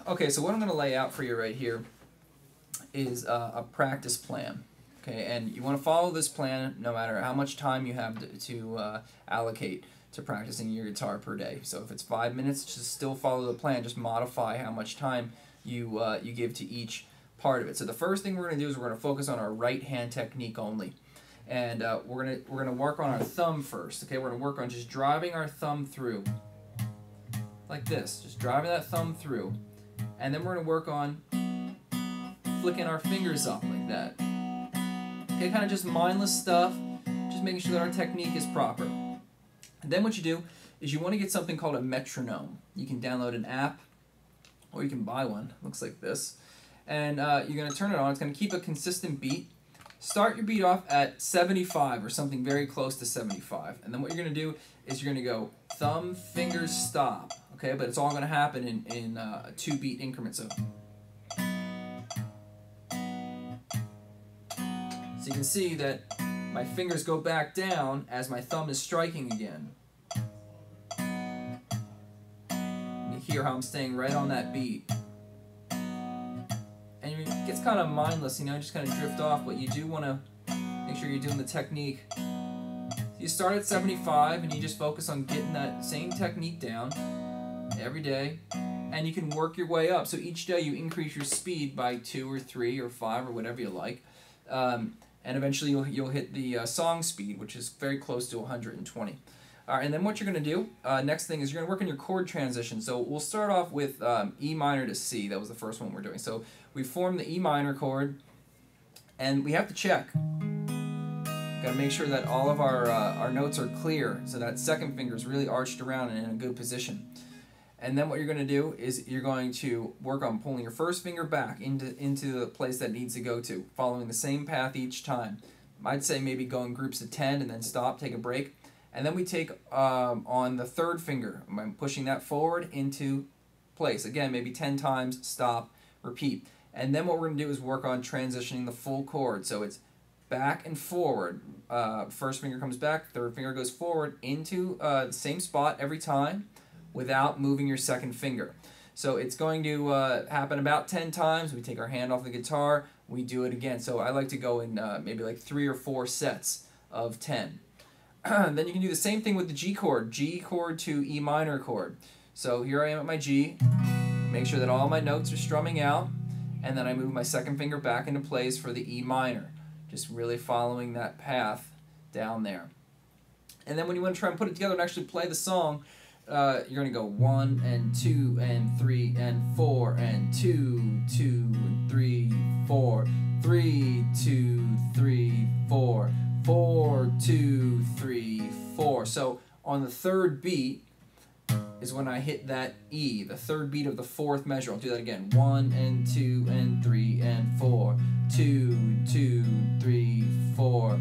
Okay, so what I'm going to lay out for you right here is a practice plan. Okay, and you want to follow this plan no matter how much time you have to allocate to practicing your guitar per day. So if it's 5 minutes, just still follow the plan. Just modify how much time you give to each part of it. So the first thing we're going to do is we're going to focus on our right hand technique only, and we're gonna work on our thumb first. Okay, we're going to work on just driving our thumb through like this, just driving that thumb through, and then we're going to work on flicking our fingers up like that. Okay, kind of just mindless stuff, just making sure that our technique is proper. And then what you do is you want to get something called a metronome. You can download an app, or you can buy one. Looks like this. And you're going to turn it on. It's going to keep a consistent beat. Start your beat off at 75 or something very close to 75. And then what you're going to do is you're going to go thumb, fingers, stop. Okay, but it's all going to happen in 2-beat increments. So you can see that my fingers go back down as my thumb is striking again. And you hear how I'm staying right on that beat. And it gets kind of mindless, you know, just kind of drift off, but you do want to make sure you're doing the technique. So you start at 75 and you just focus on getting that same technique down every day, and you can work your way up. So each day you increase your speed by 2 or 3 or 5 or whatever you like. And eventually you'll hit the song speed, which is very close to 120. All right, and then what you're going to do, next thing is you're going to work on your chord transition. So we'll start off with E minor to C. That was the first one we're doing. So we formed the E minor chord, and we have to check. Got to make sure that all of our notes are clear, so that second finger is really arched around and in a good position. And then what you're going to do is you're going to work on pulling your first finger back into the place that needs to go to, following the same path each time. I'd say maybe go in groups of 10 and then stop, take a break. And then we take on the third finger, I'm pushing that forward into place. Again, maybe 10 times, stop, repeat. And then what we're going to do is work on transitioning the full chord. So it's back and forward. First finger comes back, third finger goes forward into the same spot every time, without moving your second finger. So it's going to happen about 10 times. We take our hand off the guitar, we do it again. So I like to go in maybe like 3 or 4 sets of 10. Then you can do the same thing with the G chord to E minor chord. So here I am at my G, make sure that all my notes are strumming out, and then I move my second finger back into place for the E minor, just really following that path down there. And then when you want to try and put it together and actually play the song, you're going to go 1 and 2 and 3 and 4 and 2, 2 and 3, 4, 3, 2, 3, 4, 4, 2, 3, 4. So on the third beat is when I hit that E, the third beat of the fourth measure. I'll do that again. 1 and 2 and 3 and 4, 2, 2, 3, 4,